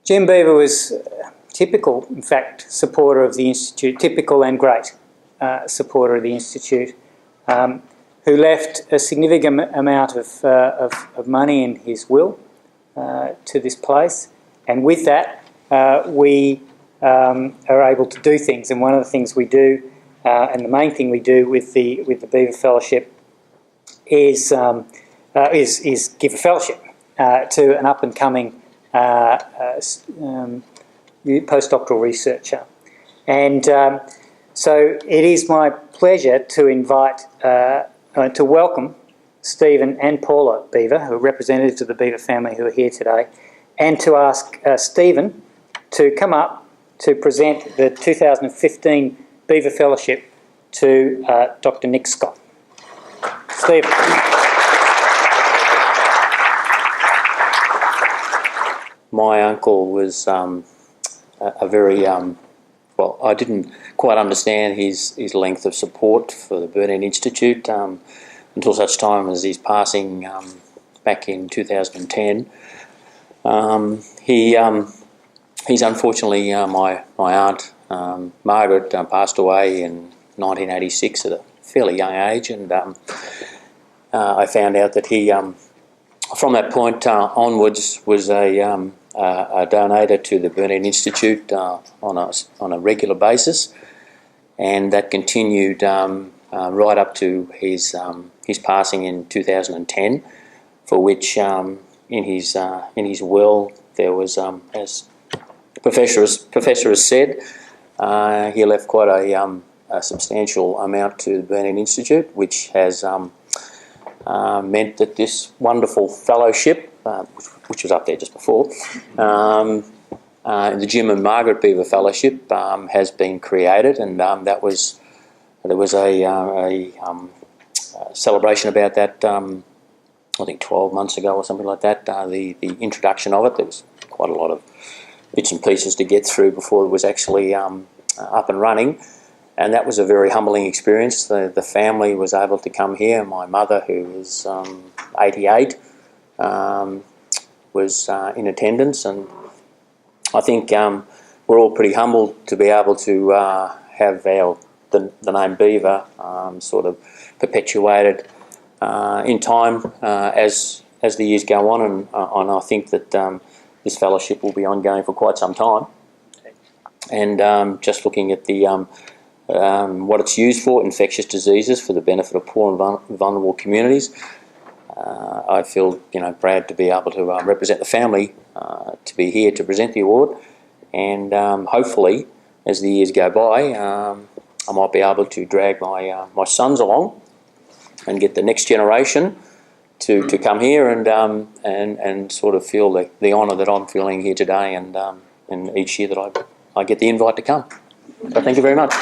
Jim Beever was typical, in fact, supporter of the Institute, typical and great supporter of the Institute, who left a significant amount of money in his will to this place, and with that we are able to do things. And one of the things we do, and the main thing we do with the Beever Fellowship, is give a fellowship to an up and coming postdoctoral researcher. And so it is my pleasure to invite, to welcome Stephen and Paula Beever, who are representatives of the Beever family who are here today, and to ask Stephen to come up to present the 2015 Beever Fellowship to Dr. Nick Scott. Stephen. My uncle was a very, well, I didn't quite understand his length of support for the Burnet Institute until such time as his passing back in 2010. He's unfortunately, my aunt Margaret passed away in 1986 at a fairly young age, and I found out that he, from that point onwards, was a donator to the Burnet Institute on a regular basis, and that continued right up to his passing in 2010, for which in his will there was, as the professor has said, he left quite a substantial amount to the Burnet Institute, which has meant that this wonderful fellowship, which was up there just before, the Jim and Margaret Beever Fellowship has been created, and there was a celebration about that, I think 12 months ago or something like that, the introduction of it. There was quite a lot of bits and pieces to get through before it was actually up and running, and that was a very humbling experience. The family was able to come here. My mother, who was 88, was in attendance, and I think we're all pretty humbled to be able to have the name Beaver sort of perpetuated in time as the years go on, and I think that this fellowship will be ongoing for quite some time. And just looking at the what it's used for, infectious diseases for the benefit of poor and vulnerable communities, I feel proud to be able to represent the family, to be here to present the award, and hopefully as the years go by I might be able to drag my sons along and get the next generation to come here and sort of feel the honour that I'm feeling here today, and each year that I get the invite to come. So thank you very much.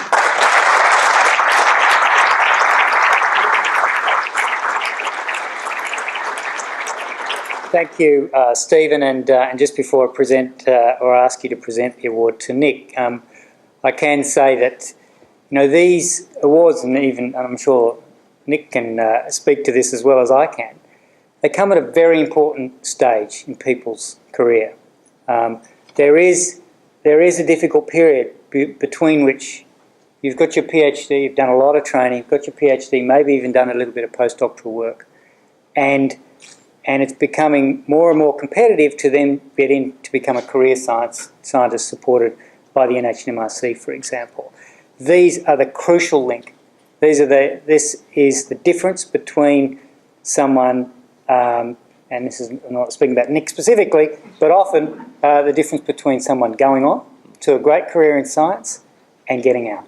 Thank you, Stephen, and just before I present or ask you to present the award to Nick, I can say that these awards, and I'm sure Nick can speak to this as well as I can, they come at a very important stage in people's career. There is a difficult period between which you've got your PhD, you've done a lot of training, you've got your PhD, maybe even done a little bit of postdoctoral work, and it's becoming more and more competitive to then get in to become a career scientist supported by the NHMRC, for example. These are the crucial link. This is the difference between someone, and this is I'm not speaking about Nick specifically, but often the difference between someone going on to a great career in science and getting out.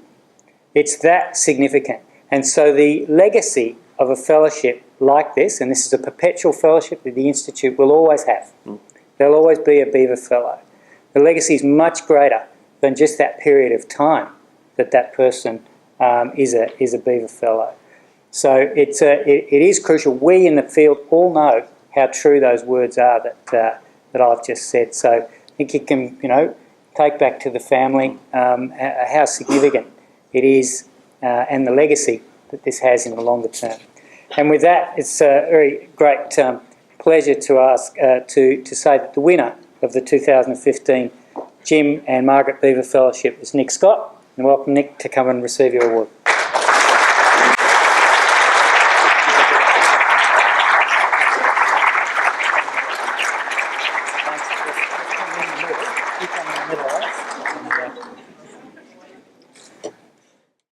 It's that significant. And so the legacy of a fellowship like this, and this is a perpetual fellowship that the Institute will always have. There'll always be a Beever Fellow. The legacy is much greater than just that period of time that person is a Beever Fellow. So it is crucial. We in the field all know how true those words are that I've just said. So I think you can take back to the family how significant it is and the legacy that this has in the longer term. And with that, it's a very great pleasure to ask to say that the winner of the 2015 Jim and Margaret Beever Fellowship is Nick Scott. And welcome, Nick, to come and receive your award.